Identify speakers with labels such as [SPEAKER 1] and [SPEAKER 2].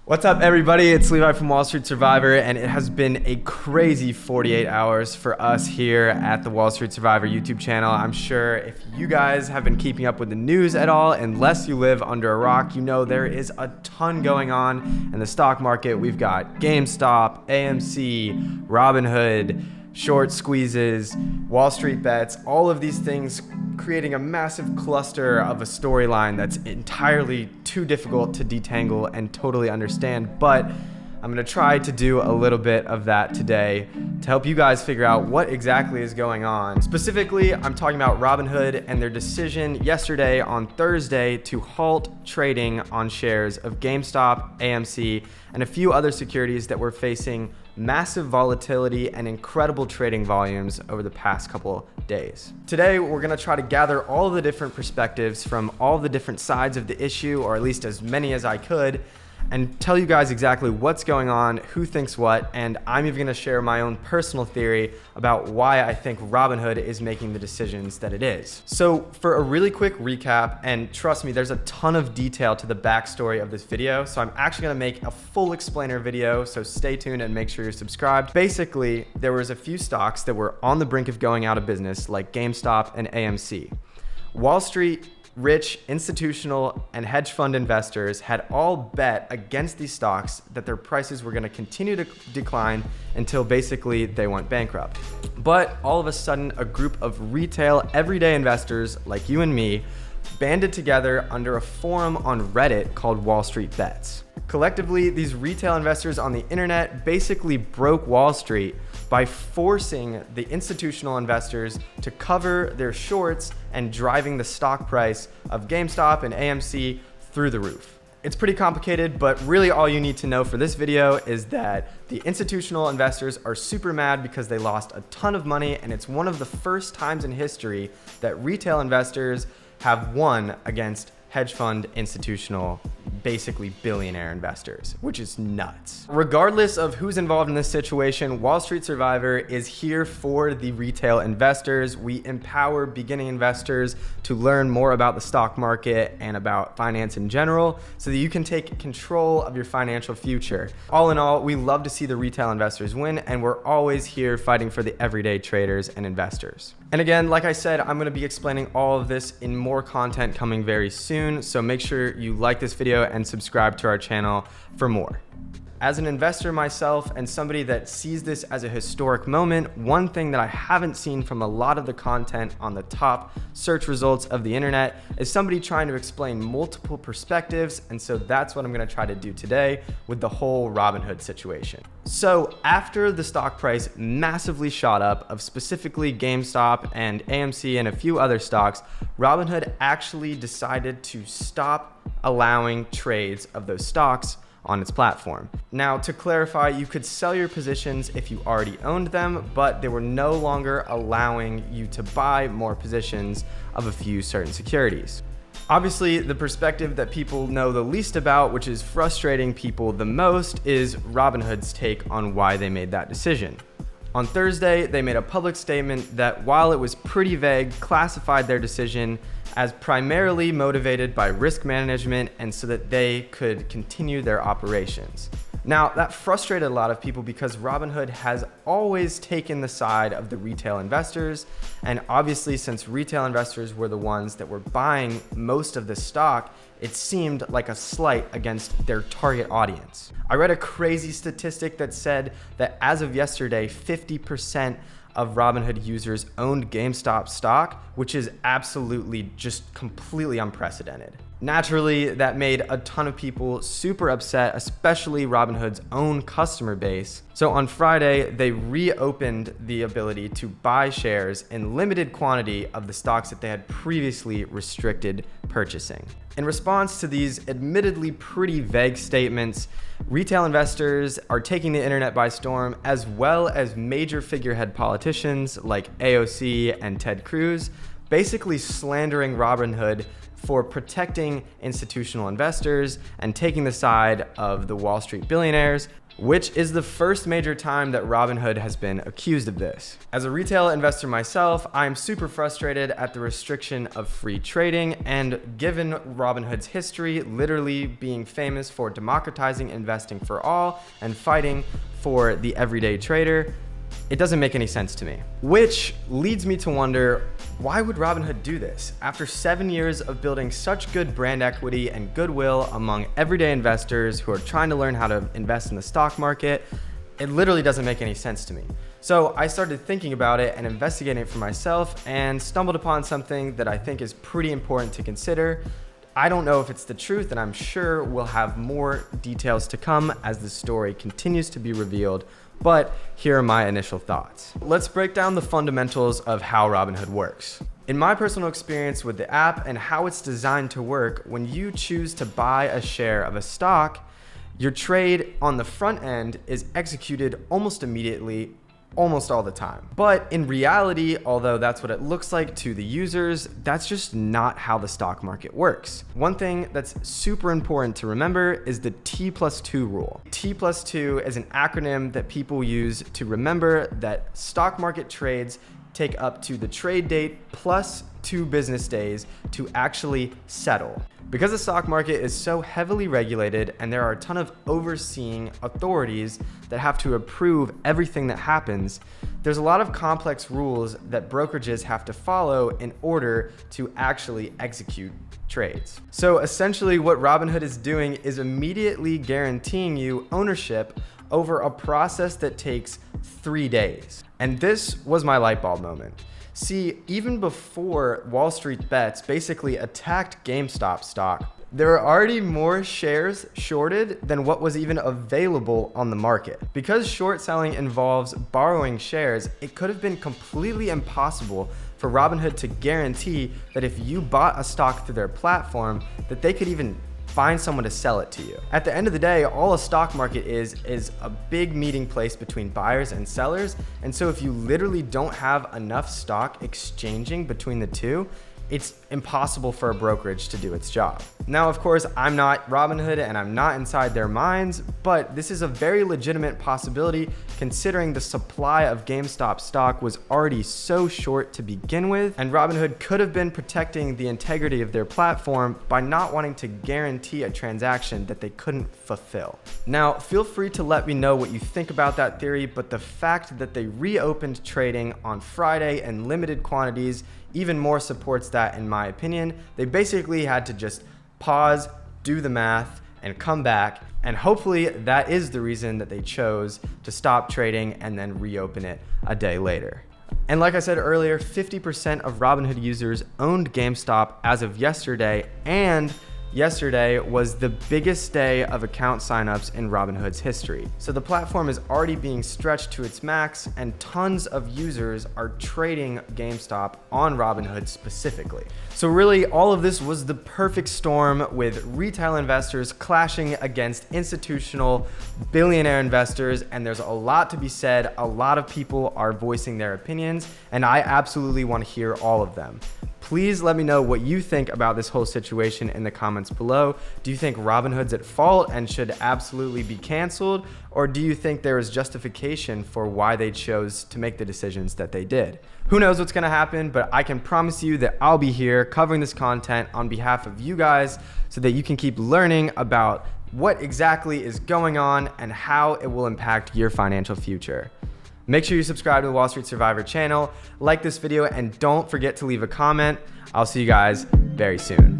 [SPEAKER 1] What's up, everybody? It's Levi from Wall Street Survivor, and it has been a crazy 48 hours for us here at the Wall Street Survivor YouTube channel. I'm sure if you guys have been keeping up with the news at all, unless you live under a rock, you know there is a ton going on in the stock market. We've got GameStop, AMC, Robinhood, short squeezes, Wall Street bets, all of these things creating a massive cluster of a storyline that's entirely too difficult to detangle and totally understand. But I'm going to try to do a little bit of that today to help you guys figure out what exactly is going on. Specifically, I'm talking about Robinhood and their decision yesterday on Thursday to halt trading on shares of GameStop, AMC, and a few other securities that were facing massive volatility and incredible trading volumes over the past couple days. Today, we're gonna try to gather all of the different perspectives from all the different sides of the issue, or at least as many as I could, and tell you guys exactly what's going on, who thinks what, and I'm even gonna share my own personal theory about why I think Robinhood is making the decisions that it is. So for a really quick recap, and trust me, there's a ton of detail to the backstory of this video, so I'm actually gonna make a full explainer video, so stay tuned and make sure you're subscribed. Basically, there was a few stocks that were on the brink of going out of business, like GameStop and AMC. Wall Street, rich, institutional, and hedge fund investors had all bet against these stocks that their prices were going to continue to decline until basically they went bankrupt. But all of a sudden, a group of retail, everyday investors like you and me banded together under a forum on Reddit called Wall Street Bets. Collectively, these retail investors on the internet basically broke Wall Street by forcing the institutional investors to cover their shorts and driving the stock price of GameStop and AMC through the roof. It's pretty complicated, but really all you need to know for this video is that the institutional investors are super mad because they lost a ton of money, and it's one of the first times in history that retail investors have won against hedge fund, institutional, basically billionaire investors, which is nuts. Regardless of who's involved in this situation, Wall Street Survivor is here for the retail investors. We empower beginning investors to learn more about the stock market and about finance in general so that you can take control of your financial future. All in all, we love to see the retail investors win, and we're always here fighting for the everyday traders and investors. And again, like I said, I'm gonna be explaining all of this in more content coming very soon, so make sure you like this video and subscribe to our channel for more. As an investor myself and somebody that sees this as a historic moment, one thing that I haven't seen from a lot of the content on the top search results of the internet is somebody trying to explain multiple perspectives, and so that's what I'm gonna try to do today with the whole Robinhood situation. So after the stock price massively shot up of specifically GameStop and AMC and a few other stocks, Robinhood actually decided to stop allowing trades of those stocks on its platform. Now, to clarify, you could sell your positions if you already owned them, but they were no longer allowing you to buy more positions of a few certain securities. Obviously, the perspective that people know the least about, which is frustrating people the most, is Robinhood's take on why they made that decision. On Thursday, they made a public statement that, while it was pretty vague, classified their decision as primarily motivated by risk management and so that they could continue their operations. Now, that frustrated a lot of people because Robinhood has always taken the side of the retail investors, and obviously since retail investors were the ones that were buying most of the stock, it seemed like a slight against their target audience. I read a crazy statistic that said that as of yesterday, 50% of Robinhood users owned GameStop stock, which is absolutely just completely unprecedented. Naturally, that made a ton of people super upset, especially Robinhood's own customer base. So on Friday, they reopened the ability to buy shares in limited quantity of the stocks that they had previously restricted purchasing. In response to these admittedly pretty vague statements, retail investors are taking the internet by storm, as well as major figurehead politicians like AOC and Ted Cruz, basically slandering Robinhood for protecting institutional investors and taking the side of the Wall Street billionaires, which is the first major time that Robinhood has been accused of this. As a retail investor myself, I'm super frustrated at the restriction of free trading, and given Robinhood's history literally being famous for democratizing investing for all and fighting for the everyday trader, it doesn't make any sense to me. Which leads me to wonder, why would Robinhood do this? After 7 years of building such good brand equity and goodwill among everyday investors who are trying to learn how to invest in the stock market, it literally doesn't make any sense to me. So I started thinking about it and investigating it for myself and stumbled upon something that I think is pretty important to consider. I don't know if it's the truth, and I'm sure we'll have more details to come as the story continues to be revealed, but here are my initial thoughts. Let's break down the fundamentals of how Robinhood works. In my personal experience with the app and how it's designed to work, when you choose to buy a share of a stock, your trade on the front end is executed almost immediately, almost all the time. But in reality, although that's what it looks like to the users, that's just not how the stock market works. One thing that's super important to remember is the T+2 rule. T+2 is an acronym that people use to remember that stock market trades take up to the trade date plus 2 business days to actually settle. Because the stock market is so heavily regulated and there are a ton of overseeing authorities that have to approve everything that happens, there's a lot of complex rules that brokerages have to follow in order to actually execute trades. So essentially what Robinhood is doing is immediately guaranteeing you ownership over a process that takes 3 days. And this was my light bulb moment. See, even before Wall Street Bets basically attacked GameStop stock, there were already more shares shorted than what was even available on the market. Because short selling involves borrowing shares, it could have been completely impossible for Robinhood to guarantee that if you bought a stock through their platform, that they could even find someone to sell it to you. At the end of the day, all a stock market is a big meeting place between buyers and sellers. And so if you literally don't have enough stock exchanging between the two, it's impossible for a brokerage to do its job. Now, of course, I'm not Robinhood and I'm not inside their minds, but this is a very legitimate possibility considering the supply of GameStop stock was already so short to begin with, and Robinhood could have been protecting the integrity of their platform by not wanting to guarantee a transaction that they couldn't fulfill. Now, feel free to let me know what you think about that theory, but the fact that they reopened trading on Friday in limited quantities even more supports that, in my opinion. They basically had to just pause, do the math, and come back. And hopefully that is the reason that they chose to stop trading and then reopen it a day later. And like I said earlier, 50% of Robinhood users owned GameStop as of yesterday, and yesterday was the biggest day of account signups in Robinhood's history. So the platform is already being stretched to its max, and tons of users are trading GameStop on Robinhood specifically. So really, all of this was the perfect storm, with retail investors clashing against institutional billionaire investors, and there's a lot to be said. A lot of people are voicing their opinions, and I absolutely want to hear all of them. Please let me know what you think about this whole situation in the comments below. Do you think Robinhood's at fault and should absolutely be canceled? Or do you think there is justification for why they chose to make the decisions that they did? Who knows what's gonna happen, but I can promise you that I'll be here covering this content on behalf of you guys so that you can keep learning about what exactly is going on and how it will impact your financial future. Make sure you subscribe to the Wall Street Survivor channel, like this video, and don't forget to leave a comment. I'll see you guys very soon.